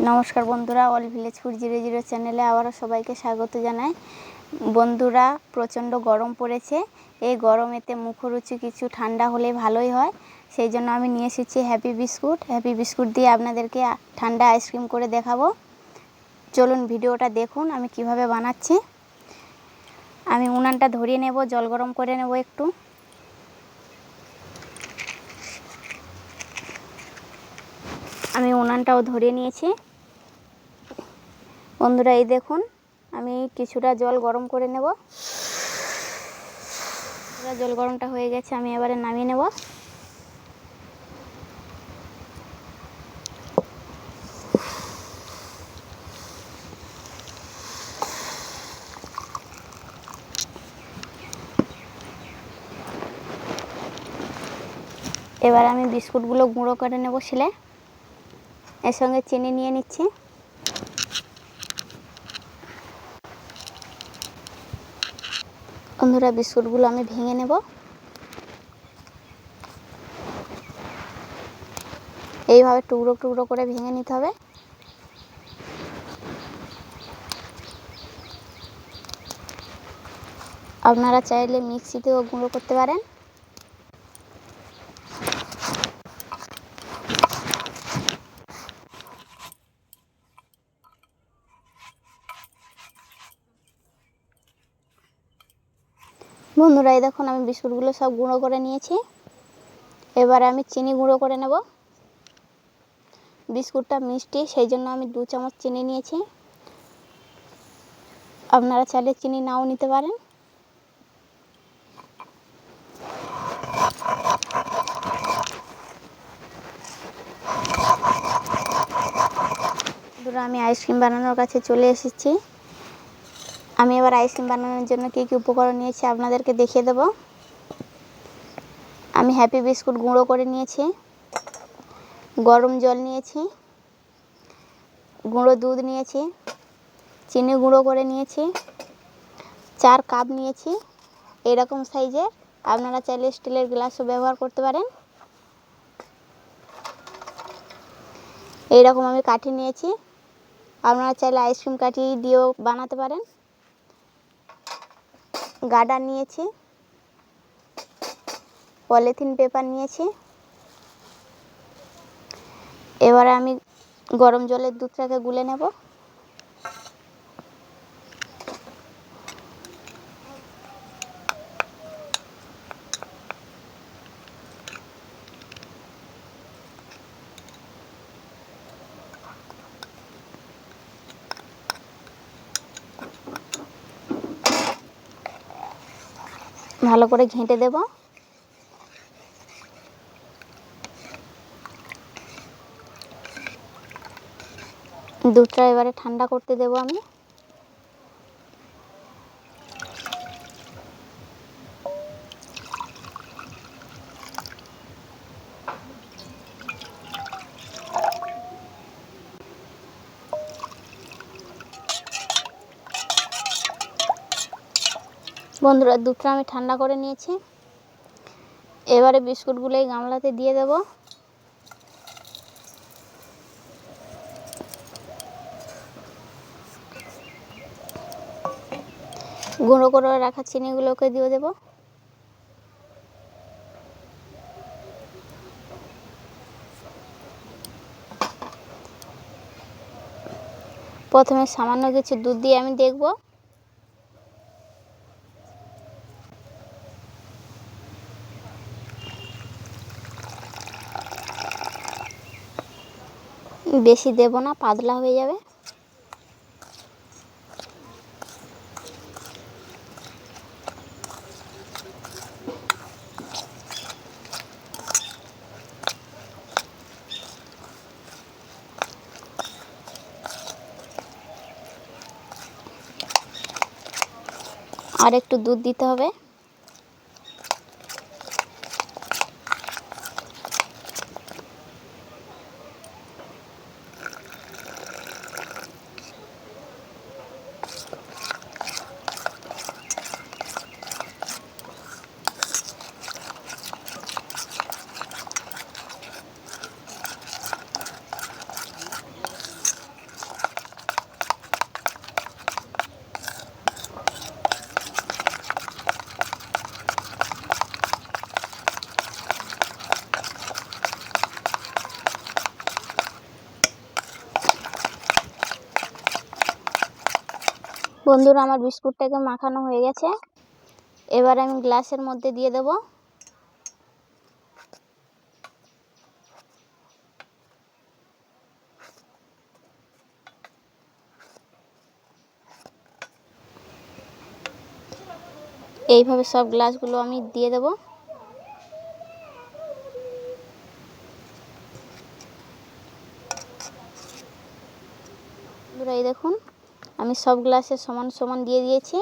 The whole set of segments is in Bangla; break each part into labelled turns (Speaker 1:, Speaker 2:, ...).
Speaker 1: নমস্কার বন্ধুরা, অল ভিলেজ ফুড 00 চ্যানেলে আবারও সবাইকে স্বাগত জানাই। বন্ধুরা, প্রচণ্ড গরম পড়েছে। এই গরমেতে মুখরুচি কিছু ঠান্ডা হলে ভালোই হয়। সেই জন্য আমি নিয়ে এসেছি হ্যাপি বিস্কুট দিয়ে আপনাদেরকে ঠান্ডা আইসক্রিম করে দেখাবো। চলুন ভিডিওটা দেখুন আমি কিভাবে বানাচ্ছি। আমি উনানটা ধরিয়ে নেব, জল গরম করে নেব একটু। আমি উনানটাও ধরিয়ে নিয়েছি। বন্ধুরা, এই দেখুন আমি কিছুটা জল গরম করে নেব। জল গরমটা হয়ে গেছে, আমি এবারে নামিয়ে নেব। এবার আমি বিস্কুটগুলো গুঁড়ো করে নেব শিলে। এর সঙ্গে চিনি নিয়ে নিচ্ছি। বন্ধুরা, বিস্কুটগুলো আমি ভেঙে নেব। এইভাবে টুকরো টুকরো করে ভেঙে নিতে হবে। আপনারা চাইলে মিক্সিতেও গুঁড়ো করতে পারেন। বন্ধুরা, এই দেখুন আমি বিস্কুটগুলো সব গুঁড়ো করে নিয়েছি। এবারে আমি চিনি গুঁড়ো করে নেব। বিস্কুটটা মিষ্টি, সেই জন্য আমি 2 চামচ চিনি নিয়েছি। আপনারা চাইলে চিনি নাও নিতে পারেন। বন্ধুরা, আমি আইসক্রিম বানানোর কাছে চলে এসেছি। আমি এবার আইসক্রিম বানানোর জন্য কী কী উপকরণ নিয়েছি আপনাদেরকে দেখিয়ে দেব। আমি হ্যাপি বিস্কুট গুঁড়ো করে নিয়েছি, গরম জল নিয়েছি, গুঁড়ো দুধ নিয়েছি, চিনি গুঁড়ো করে নিয়েছি, 4 কাপ নিয়েছি এরকম সাইজের। আপনারা চাইলে স্টিলের গ্লাসও ব্যবহার করতে পারেন। এইরকম আমি কাঠি নিয়েছি, আপনারা চাইলে আইসক্রিম কাঠি দিয়েও বানাতে পারেন। গার্ডার নিয়েছি, পলিথিন পেপার নিয়েছি। এবারে আমি গরম জলের দুধটাকে গুলে নেব। ভালো করে ঘেঁটে দেব। দুধটা এবারে ঠান্ডা করতে দেব আমি। বন্ধুরা, দুধটা আমি ঠান্ডা করে নিয়েছি। এবারে বিস্কুটগুলো এই গামলাতে দিয়ে দেব। গুঁড়ো করে রাখা চিনিগুলোকে দিয়ে দেব। প্রথমে সামান্য কিছু দুধ দিয়ে আমি দেখব। বেশি দেব না, পাতলা হয়ে যাবে। আর একটু দুধ দিতে হবে। বন্ধুরা আমার বিস্কুটটাকে মাখানো হয়ে গেছে। এবার আমি গ্লাসের মধ্যে দিয়ে দেব। এইভাবে সব গ্লাসগুলো আমি দিয়ে দেব। বন্ধুরা এই দেখুন আমি সব গ্লাসে সমান সমান দিয়ে দিয়েছি।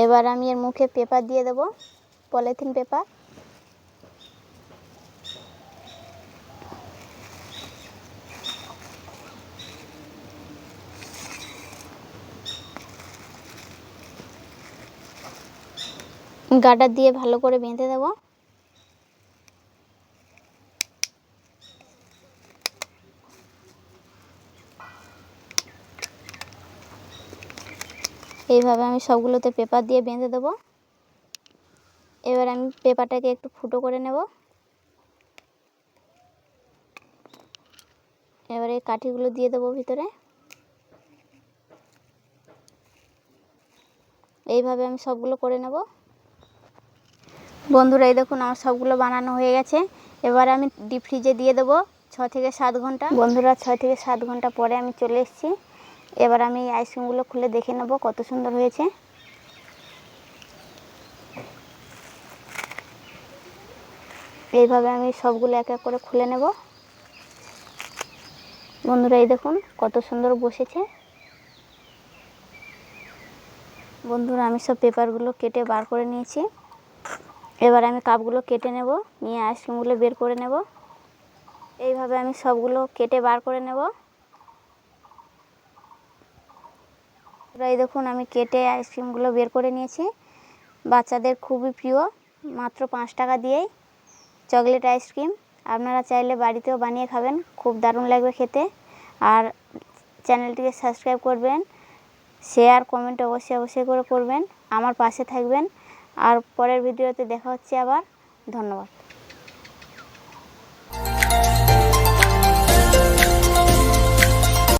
Speaker 1: এবার আমি এর মুখে পেপার দিয়ে দেব, পলিথিন পেপার। গার্ডার দিয়ে ভালো করে বেঁধে দেব। এইভাবে আমি সবগুলোতে পেপার দিয়ে বেঁধে দেব। এবার আমি পেপারটাকে একটু ফুটো করে নেব। এবারে এই কাঠিগুলো দিয়ে দেবো ভিতরে। এইভাবে আমি সবগুলো করে নেব। বন্ধুরা এই দেখুন আমার সবগুলো বানানো হয়ে গেছে। এবার আমি ডিপ ফ্রিজে দিয়ে দেবো 6 থেকে 7 ঘন্টা। বন্ধুরা 6 থেকে 7 ঘন্টা পরে আমি চলে এসেছি। এবার আমি এই আইসক্রিমগুলো খুলে দেখে নেব কত সুন্দর হয়েছে। এইভাবে আমি সবগুলো এক এক করে খুলে নেব। বন্ধুরা এই দেখুন কত সুন্দর বসেছে। বন্ধুরা আমি সব পেপারগুলো কেটে বার করে নিয়েছি। এবার আমি কাপগুলো কেটে নেব, নিয়ে আইসক্রিমগুলো বের করে নেব। এইভাবে আমি সবগুলো কেটে বার করে নেব। এই দেখুন আমি কেটে আইসক্রিমগুলো বের করে নিয়েছি। বাচ্চাদের খুবই প্রিয়, মাত্র 5 টাকা দিয়েই চকলেট আইসক্রিম। আপনারা চাইলে বাড়িতেও বানিয়ে খাবেন, খুব দারুণ লাগবে খেতে। আর চ্যানেলটিকে সাবস্ক্রাইব করবেন, শেয়ার কমেন্ট অবশ্যই করে করবেন। আমার পাশে থাকবেন। আর পরের ভিডিওতে দেখা হচ্ছে আবার। ধন্যবাদ।